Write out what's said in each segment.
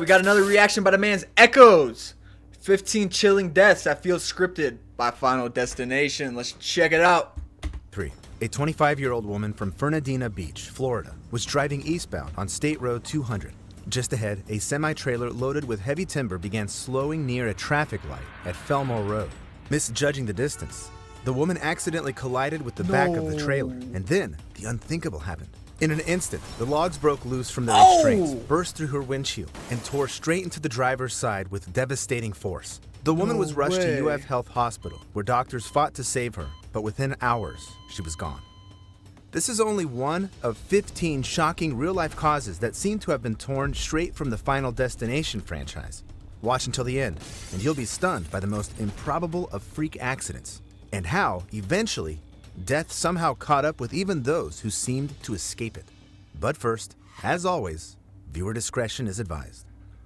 We got another reaction by the man's Echoes. 15 chilling deaths that feel scripted by Final Destination. Let's check it out. 3. A 25-year-old woman from Fernandina Beach, Florida, was driving eastbound on State Road 200. Just ahead, a semi-trailer loaded with heavy timber began slowing near a traffic light at Felmore Road. Misjudging the distance, the woman accidentally collided with the back of the trailer, and then the unthinkable happened. In an instant, the logs broke loose from their restraints, burst through her windshield, and tore straight into the driver's side with devastating force. The woman was rushed to UF Health Hospital, where doctors fought to save her, but within hours, she was gone. This is only one of 15 shocking real-life causes that seem to have been torn straight from the Final Destination franchise. Watch until the end, and you'll be stunned by the most improbable of freak accidents, and how, eventually, death somehow caught up with even those who seemed to escape it. But first, as always, viewer discretion is advised.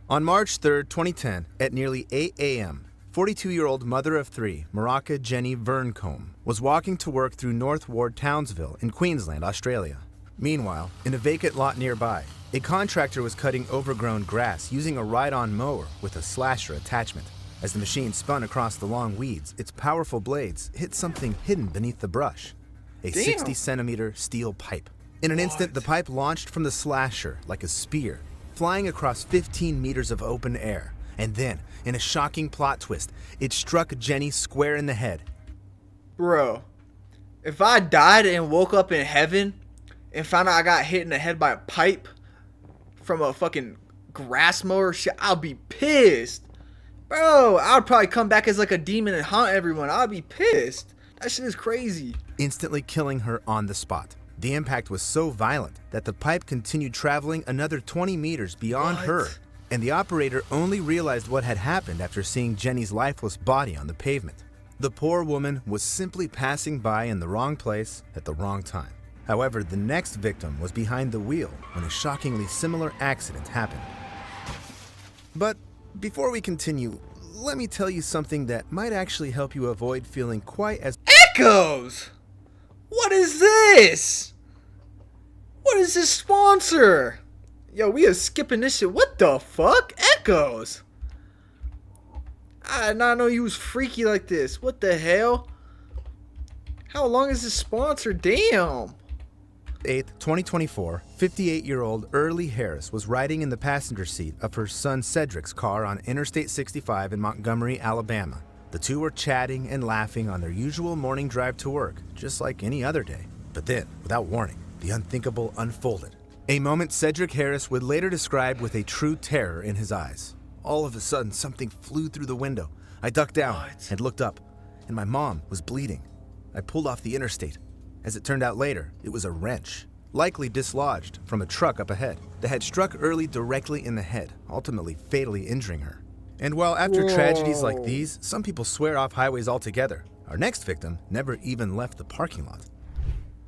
On March 3, 2010, at nearly 8 a.m., 42-year-old mother of three, Maraca Jenny Verncombe, was walking to work through North Ward, Townsville in Queensland, Australia. Meanwhile, in a vacant lot nearby, a contractor was cutting overgrown grass using a ride-on mower with a slasher attachment. As the machine spun across the long weeds, its powerful blades hit something hidden beneath the brush, a 60-centimeter steel pipe. In an instant, the pipe launched from the slasher like a spear, flying across 15 meters of open air. And then, in a shocking plot twist, it struck Jenny square in the head. Bro, if I died and woke up in heaven and found out I got hit in the head by a pipe from a fucking grass mower, shit, I'll be pissed. Bro, I would probably come back as like a demon and haunt everyone. I'd be pissed. That shit is crazy. Instantly killing her on the spot. The impact was so violent that the pipe continued traveling another 20 meters beyond her, and the operator only realized what had happened after seeing Jenny's lifeless body on the pavement. The poor woman was simply passing by in the wrong place at the wrong time. However, the next victim was behind the wheel when a shockingly similar accident happened. But before we continue, let me tell you something that might actually help you avoid feeling quite as Echoes! What is this? What is this sponsor? Yo, we are skipping this shit. What the fuck? Echoes! I did not know you was freaky like this. What the hell? How long is this sponsor? Damn. 8th, 2024, 58-year-old Early Harris was riding in the passenger seat of her son Cedric's car on Interstate 65 in Montgomery, Alabama. The two were chatting and laughing on their usual morning drive to work, just like any other day. But then, without warning, the unthinkable unfolded. A moment Cedric Harris would later describe with a true terror in his eyes. All of a sudden, something flew through the window. I ducked down and looked up, and my mom was bleeding. I pulled off the interstate. As it turned out later, it was a wrench, likely dislodged from a truck up ahead, that had struck Early directly in the head, ultimately fatally injuring her. And while after tragedies like these, some people swear off highways altogether, our next victim never even left the parking lot.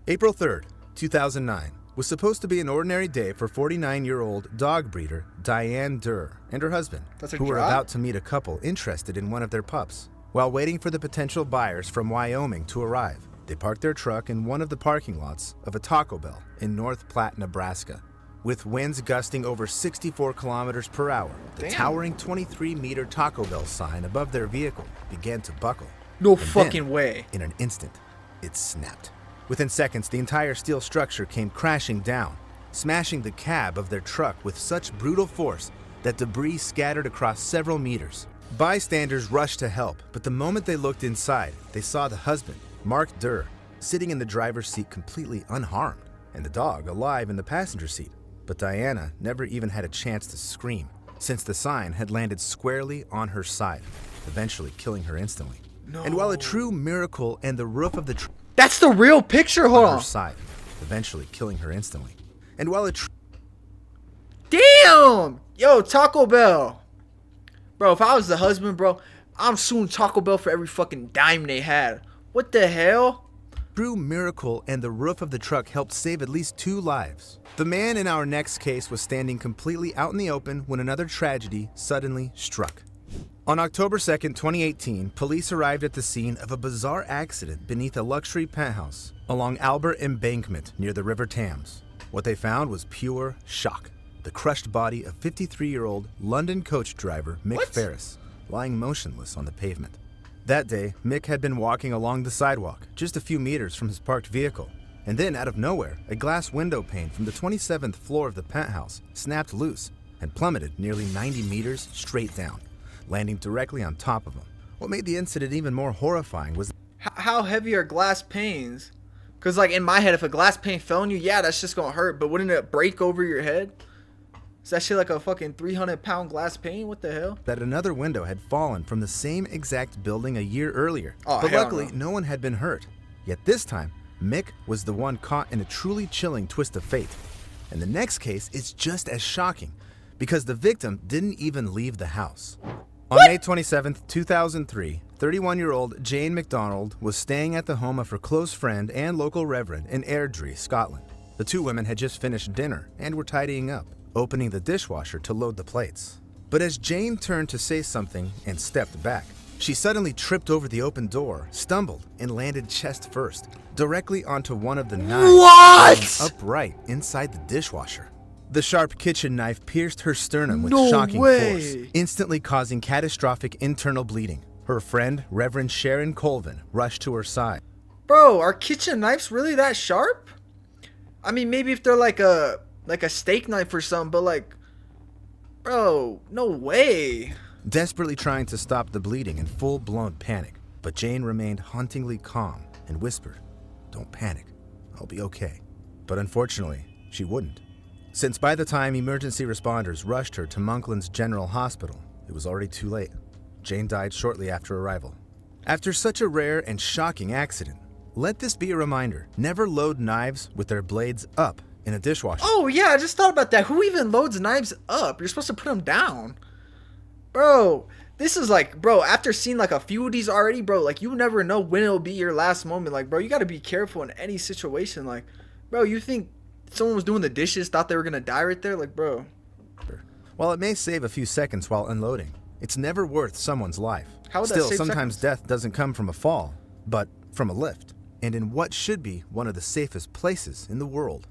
April 3rd, 2009, was supposed to be an ordinary day for 49-year-old dog breeder Diane Durr and her husband, who were about to meet a couple interested in one of their pups. While waiting for the potential buyers from Wyoming to arrive, they parked their truck in one of the parking lots of a Taco Bell in North Platte, Nebraska. With winds gusting over 64 kilometers per hour, the towering 23-meter Taco Bell sign above their vehicle began to buckle. No fucking way. In an instant, it snapped. Within seconds, the entire steel structure came crashing down, smashing the cab of their truck with such brutal force that debris scattered across several meters. Bystanders rushed to help, but the moment they looked inside, they saw the husband, Mark Durr, sitting in the driver's seat completely unharmed, and the dog alive in the passenger seat. But Diana never even had a chance to scream, since the sign had landed squarely on her side, eventually killing her instantly. And while a true miracle and the roof of the truck That's the real picture? Hold on. her side, eventually killing her instantly. And while a Damn! Yo, Taco Bell. Bro, if I was the husband, bro, I'm suing Taco Bell for every fucking dime they had. What the hell? true miracle and the roof of the truck helped save at least 2 lives. The man in our next case was standing completely out in the open when another tragedy suddenly struck. On October 2nd, 2018, police arrived at the scene of a bizarre accident beneath a luxury penthouse along Albert Embankment near the River Thames. What they found was pure shock. the crushed body of 53-year-old London coach driver Mick What? Ferris, lying motionless on the pavement. That day, Mick had been walking along the sidewalk, just a few meters from his parked vehicle, and then out of nowhere, a glass window pane from the 27th floor of the penthouse snapped loose and plummeted nearly 90 meters straight down, landing directly on top of him. What made the incident even more horrifying was How heavy are glass panes? Because, like, in my head, if a glass pane fell on you, yeah, that's just going to hurt. But wouldn't it break over your head? Is that shit like a fucking 300-pound glass pane? What the hell? that another window had fallen from the same exact building a year earlier. Oh, but hell luckily, no one had been hurt. Yet this time, Mick was the one caught in a truly chilling twist of fate. And the next case is just as shocking, because the victim didn't even leave the house. On May 27, 2003, 31-year-old Jane MacDonald was staying at the home of her close friend and local reverend in Airdrie, Scotland. The two women had just finished dinner and were tidying up, opening the dishwasher to load the plates. But as Jane turned to say something and stepped back, she suddenly tripped over the open door, stumbled, and landed chest first, directly onto one of the knives What? upright inside the dishwasher. The sharp kitchen knife pierced her sternum with No shocking way. force, instantly causing catastrophic internal bleeding. Her friend, Reverend Sharon Colvin, rushed to her side. Bro, are kitchen knives really that sharp? I mean, maybe if they're like a steak knife or something, but like, bro, no way. Desperately trying to stop the bleeding in full-blown panic, but Jane remained hauntingly calm and whispered, "Don't panic, I'll be okay." But unfortunately, she wouldn't. Since by the time emergency responders rushed her to Monkland's General Hospital, it was already too late. Jane died shortly after arrival. After such a rare and shocking accident, let this be a reminder: never load knives with their blades up in a dishwasher. Oh, yeah, I just thought about that. Who even loads knives up? You're supposed to put them down. Bro, this is like, bro, after seeing like a few of these already, bro, like you never know when it'll be your last moment. Like, bro, you got to be careful in any situation. Like, bro, you think someone was doing the dishes, thought they were going to die right there? Like, bro. While it may save a few seconds while unloading, it's never worth someone's life. How would that Still, save sometimes seconds? death doesn't come from a fall, but from a lift, and in what should be one of the safest places in the world.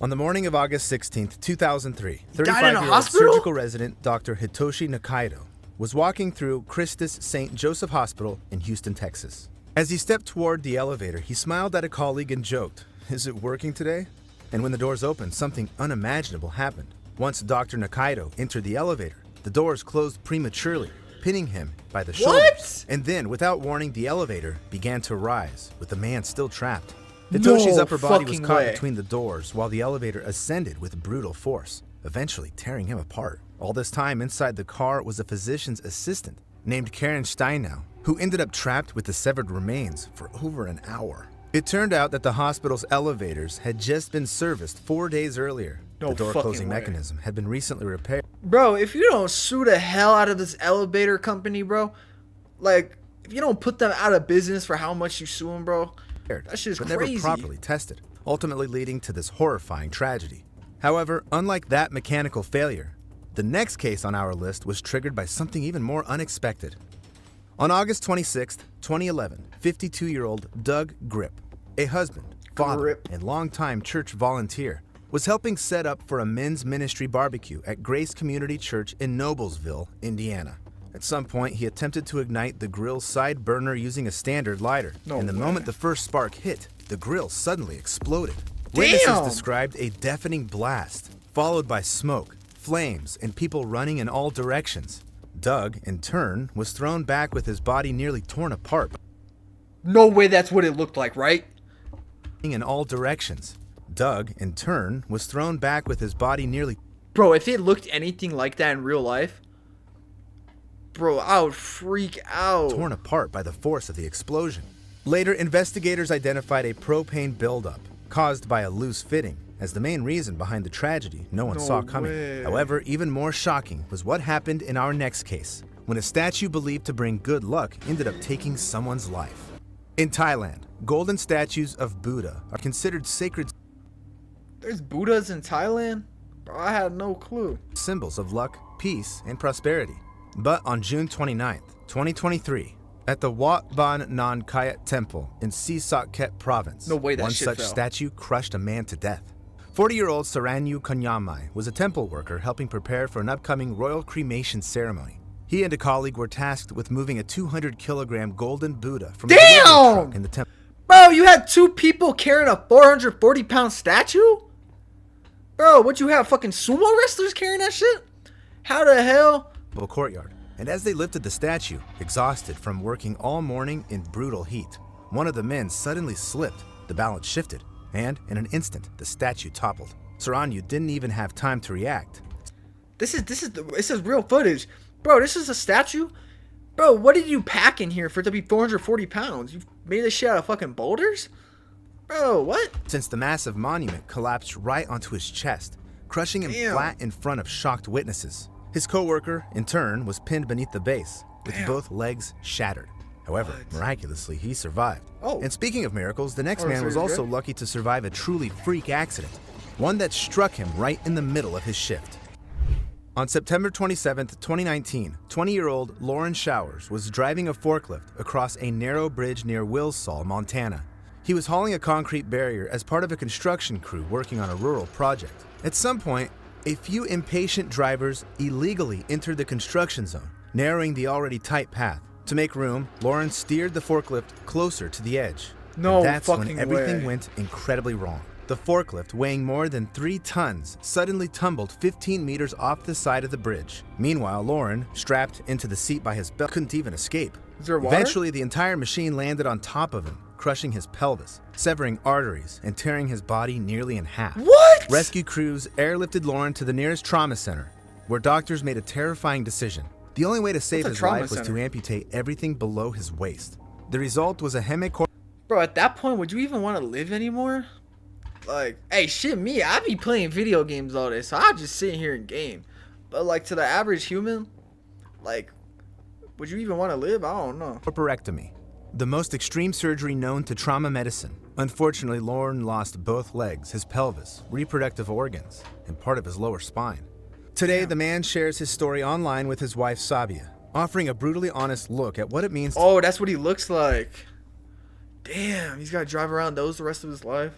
On the morning of August 16th, 2003, died in a 35-year-old hospital? surgical resident Dr. Hitoshi Nakaido was walking through Christus St. Joseph Hospital in Houston, Texas. As he stepped toward the elevator, he smiled at a colleague and joked, "Is it working today?" And when the doors opened, something unimaginable happened. Once Dr. Nakaido entered the elevator, the doors closed prematurely, pinning him by the shoulders. What? And then, without warning, the elevator began to rise, with the man still trapped. Hitoshi's No upper body was fucking caught way. between the doors while the elevator ascended with brutal force, eventually tearing him apart. All this time, inside the car was a physician's assistant named Karen Steinau, who ended up trapped with the severed remains for over an hour. It turned out that the hospital's elevators had just been serviced 4 days earlier. No The door fucking closing way. mechanism had been recently repaired. Bro, if you don't sue the hell out of this elevator company, bro, like, if you don't put them out of business for how much you sue them, bro, that shit's but crazy. never properly tested, ultimately leading to this horrifying tragedy. However, unlike that mechanical failure, the next case on our list was triggered by something even more unexpected. On August 26, 2011, 52-year-old Doug Grip, a husband, father, Grip. and longtime church volunteer, was helping set up for a men's ministry barbecue at Grace Community Church in Noblesville, Indiana. At some point, he attempted to ignite the grill's side burner using a standard lighter, No and the way. moment the first spark hit, the grill suddenly exploded. Witnesses Damn! described a deafening blast, followed by smoke, flames, and people running in all directions. Doug, in turn, was thrown back with his body nearly torn apart No way that's what it looked like, right? in all directions. Doug, in turn, was thrown back with his body nearly Bro, if it looked anything like that in real life, bro, I would freak out. torn apart by the force of the explosion. Later, investigators identified a propane buildup caused by a loose fitting as the main reason behind the tragedy no one No saw coming. way. However, even more shocking was what happened in our next case, when a statue believed to bring good luck ended up taking someone's life. In Thailand, golden statues of Buddha are considered sacred There's Buddhas in Thailand? Bro, I had no clue. symbols of luck, peace, and prosperity. But on June 29th, 2023, at the Wat Ban Nan Kayat Temple in Si Sak Ket province, No way that one shit such fell. statue crushed a man to death. 40-year-old Saranyu Kanyamai was a temple worker helping prepare for an upcoming royal cremation ceremony. He and a colleague were tasked with moving a 200-kilogram golden Buddha from a delivery truck in the temple. Bro, you had 2 people carrying a 440-pound statue? Bro, what you have, fucking sumo wrestlers carrying that shit? How the hell? Courtyard. And as they lifted the statue, exhausted from working all morning in brutal heat, one of the men suddenly slipped, the balance shifted, and in an instant, the statue toppled. Saranyu didn't even have time to react. This is real footage. Bro, this is a statue? Bro, what did you pack in here for it to be 440 pounds? You made this shit out of fucking boulders? Bro, what? Since the massive monument collapsed right onto his chest, crushing him flat in front of shocked witnesses. His co-worker, in turn, was pinned beneath the base, with both legs shattered. However, miraculously, he survived. And speaking of miracles, the next man was also lucky to survive a truly freak accident, one that struck him right in the middle of his shift. On September 27, 2019, 20-year-old Lauren Showers was driving a forklift across a narrow bridge near Wilsall, Montana. He was hauling a concrete barrier as part of a construction crew working on a rural project. At some point, a few impatient drivers illegally entered the construction zone, narrowing the already tight path. To make room, Lauren steered the forklift closer to the edge. No That's fucking when everything way. went incredibly wrong. The forklift, weighing more than 3 tons, suddenly tumbled 15 meters off the side of the bridge. Meanwhile, Lauren, strapped into the seat by his belt, couldn't even escape. Is there water? Eventually, the entire machine landed on top of him, crushing his pelvis, severing arteries, and tearing his body nearly in half. What? Rescue crews airlifted Lauren to the nearest trauma center, where doctors made a terrifying decision. The only way to save his life was to amputate everything below his waist. The result was a hemicorpse. Bro, at that point, would you even want to live anymore? Like, hey, shit, me, I be playing video games all day, so I just sit here and game. But, like, to the average human, like, would you even want to live? I don't know. Corporectomy, the most extreme surgery known to trauma medicine. Unfortunately, Lauren lost both legs, his pelvis, reproductive organs, and part of his lower spine. Today, the man shares his story online with his wife, Sabia, offering a brutally honest look at what it means Oh, that's what he looks like. Damn, he's got to drive around those the rest of his life.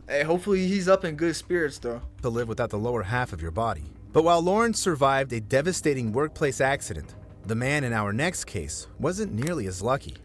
Hey, hopefully he's up in good spirits, though. to live without the lower half of your body. But while Lauren survived a devastating workplace accident, the man in our next case wasn't nearly as lucky.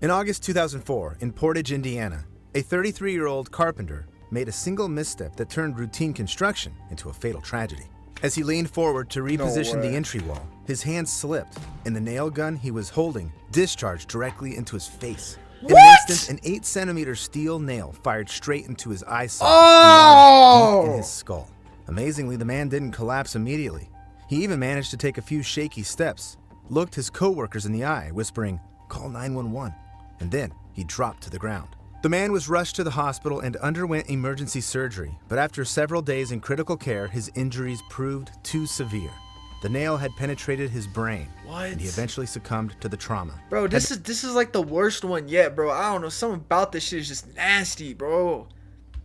In August 2004, in Portage, Indiana, a 33-year-old carpenter made a single misstep that turned routine construction into a fatal tragedy. As he leaned forward to reposition the entry wall, his hand slipped, and the nail gun he was holding discharged directly into his face. In an instant, an 8-centimeter steel nail fired straight into his eye socket and lodged deep in his skull. Amazingly, the man didn't collapse immediately. He even managed to take a few shaky steps, looked his co-workers in the eye, whispering, "Call 911," and then he dropped to the ground. The man was rushed to the hospital and underwent emergency surgery, but after several days in critical care, his injuries proved too severe. The nail had penetrated his brain, and he eventually succumbed to the trauma. Bro, this is like the worst one yet, bro. I don't know, something about this shit is just nasty, bro.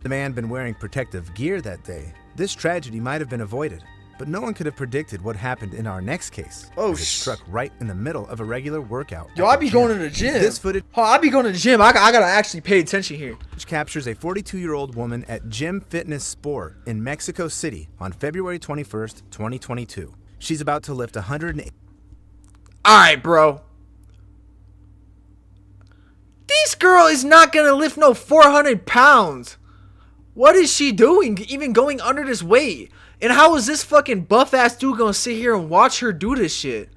The man had been wearing protective gear that day. This tragedy might have been avoided, but no one could have predicted what happened in our next case. Oh, as it struck right in the middle of a regular workout. Yo, I be going to the gym. This footage I be going to the gym. I gotta actually pay attention here. captures a 42-year-old woman at Gym Fitness Sport in Mexico City on February 21st, 2022. She's about to lift 108. Alright, bro. This girl is not gonna lift no 400 pounds. What is she doing, even going under this weight? And how is this fucking buff-ass dude gonna sit here and watch her do this shit?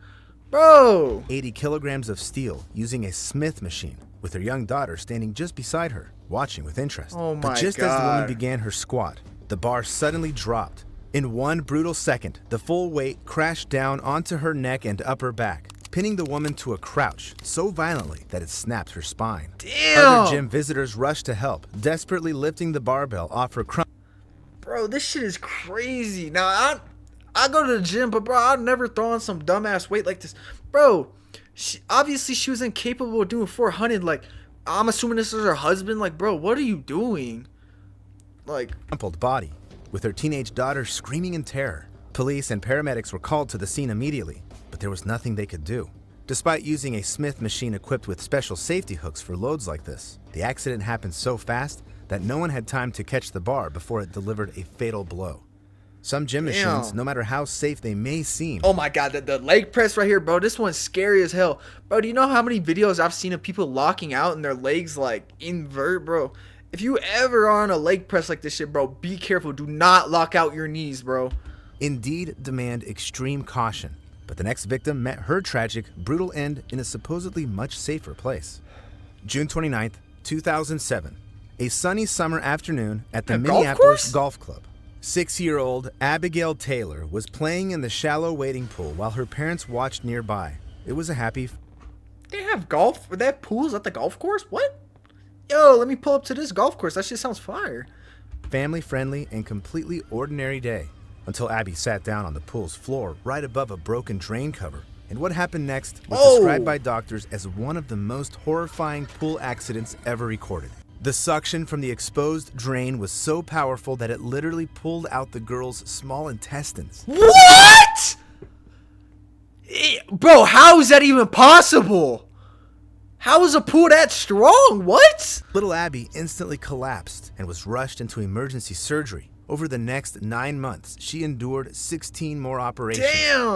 Bro. 80 kilograms of steel using a Smith machine, with her young daughter standing just beside her, watching with interest. Oh my But just as the God. woman began her squat, the bar suddenly dropped. In one brutal second, the full weight crashed down onto her neck and upper back, pinning the woman to a crouch so violently that it snapped her spine. Damn. Other gym visitors rushed to help, desperately lifting the barbell off her crunch. Bro, this shit is crazy. Now, I go to the gym, but bro, I'd never throw on some dumbass weight like this. Bro, obviously she was incapable of doing 400. Like, I'm assuming this is her husband. Like, bro, what are you doing? Like, Crumpled body, with her teenage daughter screaming in terror. Police and paramedics were called to the scene immediately, but there was nothing they could do. Despite using a Smith machine equipped with special safety hooks for loads like this, the accident happened so fast that no one had time to catch the bar before it delivered a fatal blow. Some gym machines, no matter how safe they may seem. Oh my god, the leg press right here, bro. This one's scary as hell. Bro, do you know how many videos I've seen of people locking out and their legs like invert, bro? If you ever are on a leg press like this shit, bro, be careful. Do not lock out your knees, bro. Indeed demand extreme caution. But the next victim met her tragic, brutal end in a supposedly much safer place. June 29th, 2007. A sunny summer afternoon at the Minneapolis Golf Club. 6-year-old Abigail Taylor was playing in the shallow wading pool while her parents watched nearby. It was a happy... They have golf? They have pools at the golf course? What? Yo, let me pull up to this golf course. That shit sounds fire. Family-friendly and completely ordinary day. Until Abby sat down on the pool's floor right above a broken drain cover. And what happened next was described by doctors as one of the most horrifying pool accidents ever recorded. The suction from the exposed drain was so powerful that it literally pulled out the girl's small intestines. What? Bro, how is that even possible? How is a pool that strong? What? Little Abby instantly collapsed and was rushed into emergency surgery. Over the next 9 months, she endured 16 more operations,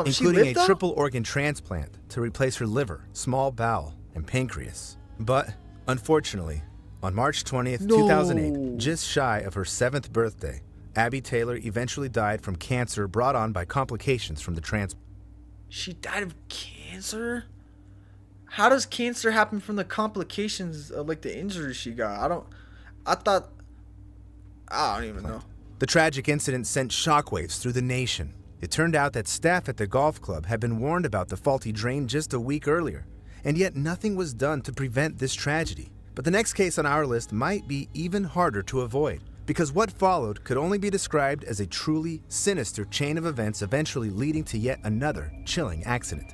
including a triple organ transplant to replace her liver, small bowel, and pancreas. But, unfortunately, on March 20th, 2008, just shy of her 7th birthday, Abby Taylor eventually died from cancer brought on by complications from the transplant. She died of cancer? How does cancer happen from the complications of like the injuries she got? I don't even know. The tragic incident sent shockwaves through the nation. It turned out that staff at the golf club had been warned about the faulty drain just a week earlier, and yet nothing was done to prevent this tragedy. But the next case on our list might be even harder to avoid, because what followed could only be described as a truly sinister chain of events eventually leading to yet another chilling accident.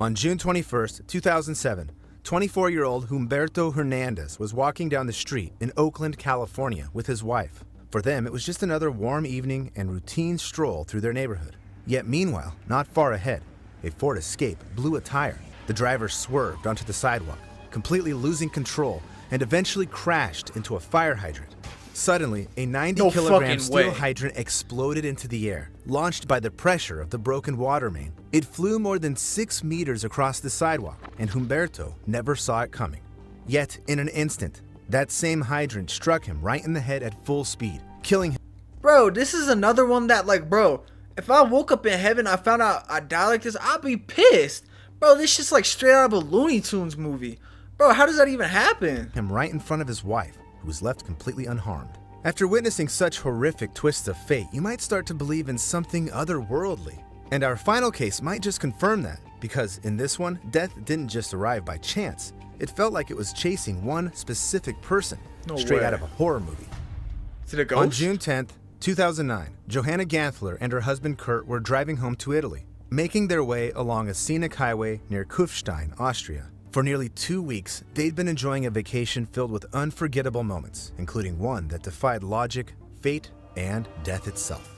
On June 21st, 2007, 24-year-old Humberto Hernandez was walking down the street in Oakland, California with his wife. For them, it was just another warm evening and routine stroll through their neighborhood. Yet meanwhile, not far ahead, a Ford Escape blew a tire. The driver swerved onto the sidewalk, completely losing control, and eventually crashed into a fire hydrant. Suddenly, a 90-kilogram steel hydrant exploded into the air, launched by the pressure of the broken water main. It flew more than 6 meters across the sidewalk, and Humberto never saw it coming. Yet, in an instant, that same hydrant struck him right in the head at full speed, killing him. Bro, this is another one that, like, bro, if I woke up in heaven, I found out I died like this, I'd be pissed. Bro, this shit's like straight out of a Looney Tunes movie. Bro, how does that even happen? Him right in front of his wife, who was left completely unharmed. After witnessing such horrific twists of fate, you might start to believe in something otherworldly. And our final case might just confirm that, because in this one, death didn't just arrive by chance. It felt like it was chasing one specific person, straight out of a horror movie. Is it a ghost? On June 10th, 2009, Johanna Ganthler and her husband Kurt were driving home to Italy, making their way along a scenic highway near Kufstein, Austria. For nearly 2 weeks, they'd been enjoying a vacation filled with unforgettable moments, including one that defied logic, fate, and death itself.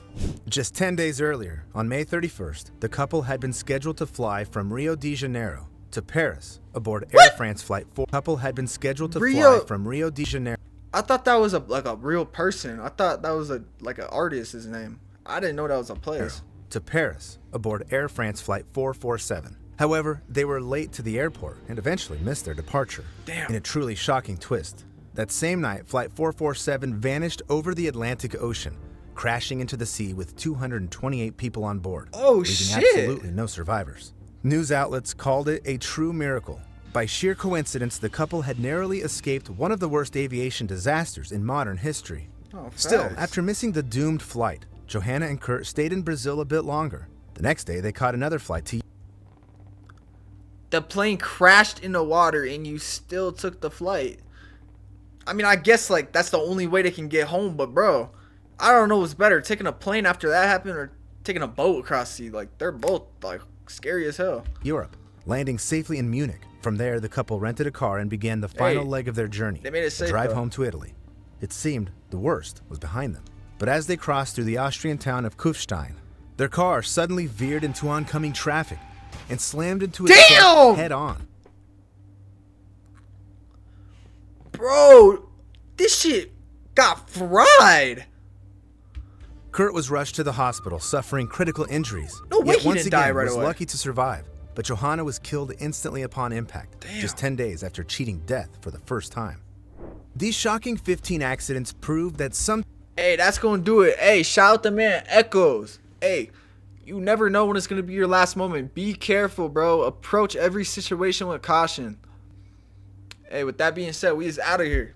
Just 10 days earlier, on May 31st, the couple had been scheduled to fly from Rio de Janeiro to Paris aboard Air France Flight 4. The couple had been scheduled to fly from Rio de Janeiro. I thought that was a real person. I thought that was an artist's name. I didn't know that was a place. To Paris aboard Air France Flight 447. However, they were late to the airport and eventually missed their departure. Damn. In a truly shocking twist, that same night, Flight 447 vanished over the Atlantic Ocean, crashing into the sea with 228 people on board, leaving absolutely no survivors. News outlets called it a true miracle. By sheer coincidence, the couple had narrowly escaped one of the worst aviation disasters in modern history. Still, after missing the doomed flight, Johanna and Kurt stayed in Brazil a bit longer. The next day, they caught another flight to... The plane crashed in the water and you still took the flight. I mean, I guess, like, that's the only way they can get home, but, bro, I don't know what's better, taking a plane after that happened or taking a boat across the sea. Like, they're both, like, scary as hell. Europe, landing safely in Munich. From there, the couple rented a car and began the final leg of their journey, they made it safe, the drive home to Italy. It seemed the worst was behind them. But as they crossed through the Austrian town of Kufstein, their car suddenly veered into oncoming traffic and slammed into its truck head on. Bro, this shit got fried. Kurt was rushed to the hospital, suffering critical injuries. No way Yet he once didn't again die right was away. lucky to survive. But Johanna was killed instantly upon impact, Damn. just 10 days after cheating death for the first time. These shocking 15 accidents prove that some... Hey, that's gonna do it. Hey, shout out the man Echoes. Hey, you never know when it's gonna be your last moment. Be careful, bro. Approach every situation with caution. Hey, with that being said, we is out of here.